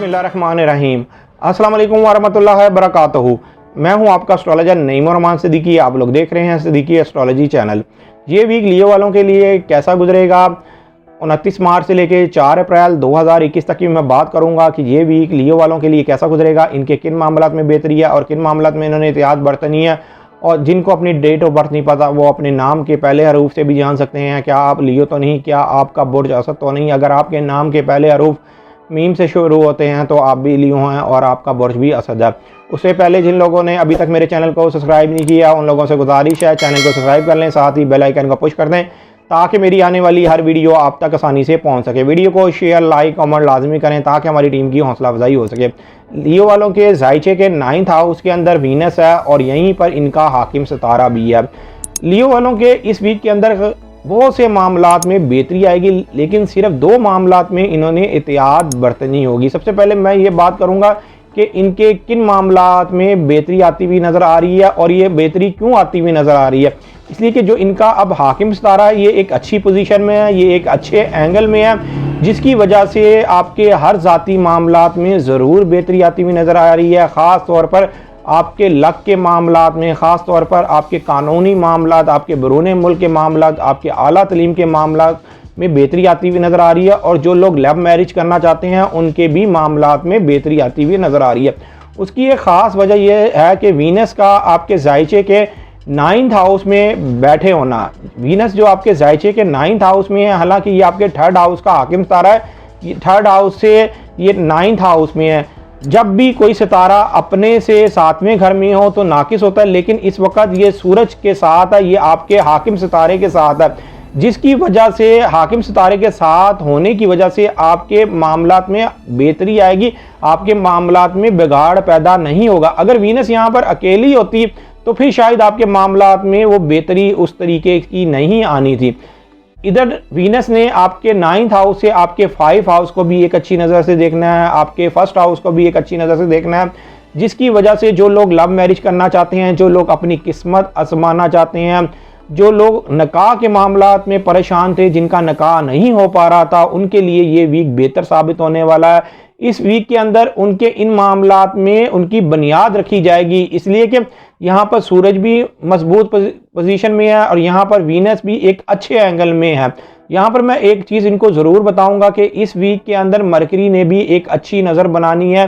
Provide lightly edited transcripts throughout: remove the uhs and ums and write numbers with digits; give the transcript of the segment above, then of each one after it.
बिस्मिल्लाहिर्रहमानिर्रहीम। अस्सलाम वालेकुम वरहमतुल्लाहि वबरकातुहू। मैं हूं आपका एस्ट्रोलॉजर नईम रहमान सिद्दीकी। आप लोग देख रहे हैं सिद्दीकी एस्ट्रोलॉजी चैनल। ये वीक लियो वालों के लिए कैसा गुजरेगा 29 मार्च से लेकर 4 अप्रैल 2021 तक की मैं बात करूंगा कि ये वीक लियो वालों के लिए कैसा गुजरेगा, इनके किन मामलात में बेहतरी है और किन मामलात में इन्होंने एहतियात बरतनी है। और जिनको अपनी डेट ऑफ बर्थ नहीं पता वो अपने नाम के पहले हरूफ से भी जान सकते हैं। क्या आप लियो तो नहीं, क्या आपका बुर्ज असद तो नहीं। अगर आपके नाम के पहले हरूफ मीम से शुरू होते हैं तो आप भी लियो हैं और आपका बुर्ज भी असद है। उससे पहले जिन लोगों ने अभी तक मेरे चैनल को सब्सक्राइब नहीं किया उन लोगों से गुजारिश है चैनल को सब्सक्राइब कर लें, साथ ही बेल आइकन को पुश कर दें ताकि मेरी आने वाली हर वीडियो आप तक आसानी से पहुंच सके। वीडियो को शेयर लाइक कमेंट लाजमी करें ताकि हमारी टीम की हौसला अफजाई हो सके। लियो वालों के जायचे के 9th हाउस के अंदर वीनस है और यहीं पर इनका हाकिम सितारा भी है। लियो वालों के इस वीक के अंदर बहुत से मामलात में बेहतरी आएगी, लेकिन सिर्फ 2 मामलात में इन्होंने एहतियात बरतनी होगी। सबसे पहले मैं ये बात करूंगा कि इनके किन मामलात में बेहतरी आती हुई नज़र आ रही है और ये बेहतरी क्यों आती हुई नज़र आ रही है। इसलिए कि जो इनका अब हाकिम सितारा है ये एक अच्छी पोजीशन में है, ये एक अच्छे एंगल में है, जिसकी वजह से आपके हर ज़ाती मामलात में ज़रूर बेहतरी आती हुई नज़र आ रही है। ख़ास तौर पर आपके लक के मामलात में, ख़ास तौर पर आपके कानूनी मामलात, आपके बैरून मुल्क के मामलात, आपके आला तलीम के मामलात में बेहतरी आती हुई नज़र आ रही है। और जो लोग लव मैरिज करना चाहते हैं उनके भी मामलात में बेहतरी आती हुई नज़र आ रही है। उसकी एक ख़ास वजह यह है कि वीनस का आपके जायचे के 9th हाउस में बैठे होना। वीनस जो आपके जायचे के 9th हाउस में है, हालांकि ये आपके 3rd हाउस का हाकिम सितारा है, 3rd हाउस से ये 9th हाउस में है। जब भी कोई सितारा अपने से 7वें घर में हो तो नाकिस होता है, लेकिन इस वक्त ये सूरज के साथ है, ये आपके हाकिम सितारे के साथ है, जिसकी वजह से हाकिम सितारे के साथ होने की वजह से आपके मामलात में बेहतरी आएगी, आपके मामलात में बिगाड़ पैदा नहीं होगा। अगर वीनस यहाँ पर अकेली होती तो फिर शायद आपके मामलात में वो बेहतरी उस तरीके की नहीं आनी थी। इधर वीनस ने आपके 9th हाउस से आपके 5 हाउस को भी एक अच्छी नज़र से देखना है, आपके 1st हाउस को भी एक अच्छी नज़र से देखना है, जिसकी वजह से जो लोग लव मैरिज करना चाहते हैं, जो लोग अपनी किस्मत आजमाना चाहते हैं, जो लोग निकाह के मामलात में परेशान थे, जिनका निकाह नहीं हो पा रहा था, उनके लिए ये वीक बेहतर साबित होने वाला है। इस वीक के अंदर उनके इन मामलात में उनकी बुनियाद रखी जाएगी, इसलिए कि यहाँ पर सूरज भी मजबूत पोजीशन में है और यहाँ पर वीनस भी एक अच्छे एंगल में है। यहाँ पर मैं एक चीज़ इनको ज़रूर बताऊंगा कि इस वीक के अंदर मरकरी ने भी एक अच्छी नज़र बनानी है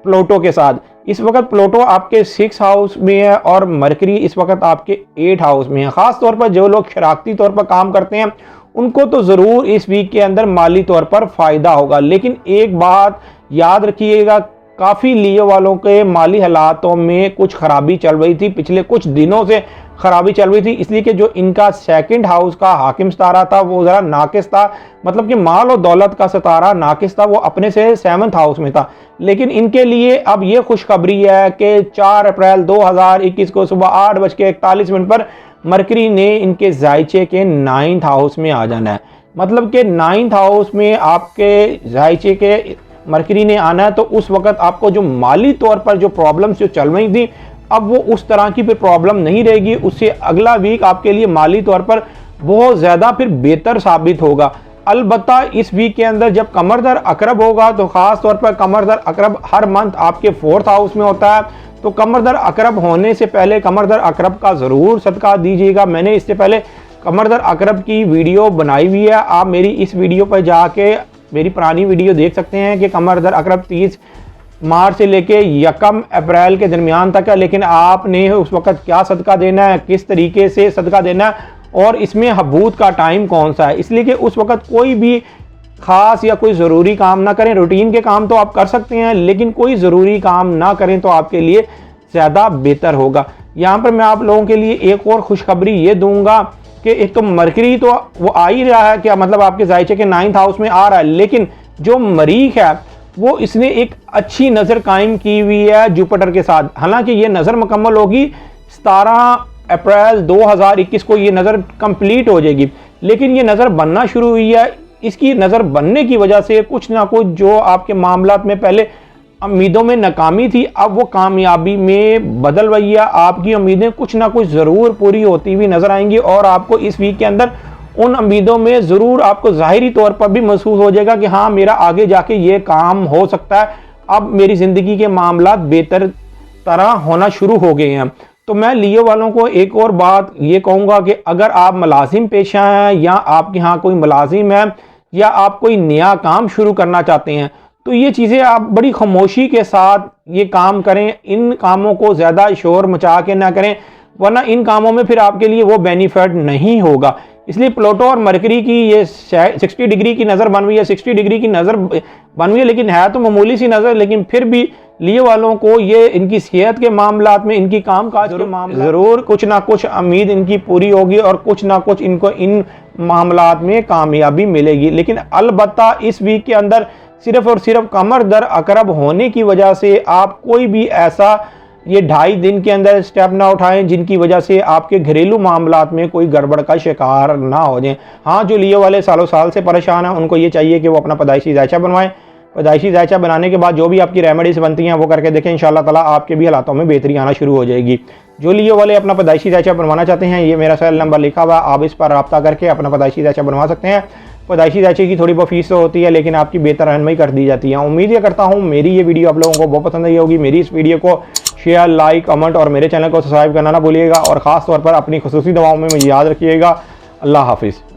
प्लूटो के साथ। इस वक्त प्लूटो आपके 6 हाउस में है और मरकरी इस वक्त आपके 8 हाउस में है। ख़ास तौर पर जो लोग शरारती तौर पर काम करते हैं उनको तो ज़रूर इस वीक के अंदर माली तौर पर फ़ायदा होगा, लेकिन एक बात याद रखिएगा, काफ़ी लियो वालों के माली हालातों में कुछ खराबी चल रही थी, पिछले कुछ दिनों से खराबी चल रही थी, इसलिए कि जो इनका 2nd हाउस का हाकिम सितारा था वो ज़रा नाकिस था, मतलब कि माल और दौलत का सितारा नाकिस था, वो अपने से 7th हाउस में था। लेकिन इनके लिए अब ये खुशखबरी है कि 4 अप्रैल 2021 को सुबह 8:41 पर मरकरी ने इनके जायचे के 9th हाउस में आ जाना है। मतलब कि 9th हाउस में आपके जायचे के मरकरी ने आना है, तो उस वक्त आपको जो माली तौर पर जो प्रॉब्लम्स जो चल रही थी अब वो उस तरह की फिर प्रॉब्लम नहीं रहेगी। उससे अगला वीक आपके लिए माली तौर पर बहुत ज़्यादा फिर बेहतर साबित होगा। अलबत्ता इस वीक के अंदर जब कमरदर अकरब होगा तो ख़ास तौर पर कमरदर अकरब हर मंथ आपके 4th हाउस में होता है, तो कमरदर अकरब होने से पहले कमरदर अकरब का ज़रूर सदका दीजिएगा। मैंने इससे पहले कमरदर अकरब की वीडियो बनाई हुई है, आप मेरी इस वीडियो पर जाके मेरी पुरानी वीडियो देख सकते हैं कि कमरदर अकरब 30 मार्च से लेके 1 अप्रैल के दरमियान तक है, लेकिन आपने उस वक्त क्या सदका देना है, किस तरीके से सदका देना है और इसमें हबूत का टाइम कौन सा है। इसलिए कि उस वक्त कोई भी ख़ास या कोई ज़रूरी काम ना करें। रूटीन के काम तो आप कर सकते हैं, लेकिन कोई ज़रूरी काम ना करें तो आपके लिए ज़्यादा बेहतर होगा। यहाँ पर मैं आप लोगों के लिए एक और खुशखबरी ये दूंगा कि एक तो मरकरी तो वो आ ही रहा है, क्या मतलब आपके जायचे के 9th हाउस में आ रहा है, लेकिन जो मरीख है वो इसने एक अच्छी नज़र कायम की हुई है जुपिटर के साथ। हालांकि ये नज़र मुकम्मल होगी 17 अप्रैल 2021 को, ये नज़र कंप्लीट हो जाएगी, लेकिन ये नज़र बनना शुरू हुई है। इसकी नज़र बनने की वजह से कुछ ना कुछ जो आपके मामलात में पहले उम्मीदों में नाकामी थी अब वो कामयाबी में बदल रही है। आपकी उम्मीदें कुछ ना कुछ ज़रूर पूरी होती हुई नज़र आएंगी और आपको इस वीक के अंदर उन उम्मीदों में ज़रूर आपको ज़ाहिरी तौर पर भी महसूस हो जाएगा कि हाँ मेरा आगे जाके ये काम हो सकता है, अब मेरी ज़िंदगी के मामला बेहतर तरह होना शुरू हो गए हैं। तो मैं लियो वालों को एक और बात ये कहूँगा कि अगर आप मुलाजिम पेशा हैं या आपके यहाँ कोई मुलाजिम है या आप कोई नया काम शुरू करना चाहते हैं, तो ये चीज़ें आप बड़ी खामोशी के साथ ये काम करें। इन कामों को ज़्यादा शोर मचा के ना करें, वरना इन कामों में फिर आपके लिए वो बेनिफिट नहीं होगा। इसलिए प्लूटो और मरकरी की ये 60 डिग्री की नज़र बन हुई है, 60 डिग्री की नज़र बन हुई है, लेकिन है तो मामूली सी नज़र, लेकिन फिर भी लियो वालों को ये इनकी सेहत के मामलात में, इनकी कामकाज के मामले ज़रूर कुछ ना कुछ उम्मीद इनकी पूरी होगी और कुछ ना कुछ इनको इन मामलात में कामयाबी मिलेगी। लेकिन अलबत्ता इस वीक के अंदर सिर्फ और सिर्फ कमर दर अकरब होने की वजह से आप कोई भी ऐसा ये 2.5 दिन के अंदर स्टेप ना उठाएं जिनकी वजह से आपके घरेलू मामलात में कोई गड़बड़ का शिकार ना हो जाएं। हाँ, जो लियो वाले सालों साल से परेशान हैं उनको ये चाहिए कि वो अपना पैदाइशी जायचा बनवाएं। पैदाइशी जायचा बनाने के बाद जो भी आपकी रेमेडीज बनती हैं वो करके देखें, इंशाअल्लाह ताला आपके भी हालातों में बेहतरी आना शुरू हो जाएगी। जो लियो वाले अपना पैदाइशी जायचा बनवाना चाहते हैं, ये मेरा सेल नंबर लिखा हुआ, आप इस पर रब्ता करके अपना पैदाइशी जायचा बनवा सकते हैं। पैदाइशी जायचे की थोड़ी बहुत फीस तो होती है, लेकिन आपकी बेहतर रहनुमाई कर दी जाती है। उम्मीद ये करता हूँ मेरी ये वीडियो आप लोगों को बहुत पसंद आई होगी। मेरी इस वीडियो को शेयर, लाइक, कमेंट और मेरे चैनल को सब्सक्राइब करना ना भूलिएगा और ख़ास तौर पर अपनी खुसूसी दुआओं में मुझे याद रखिएगा। अल्लाह हाफिज़।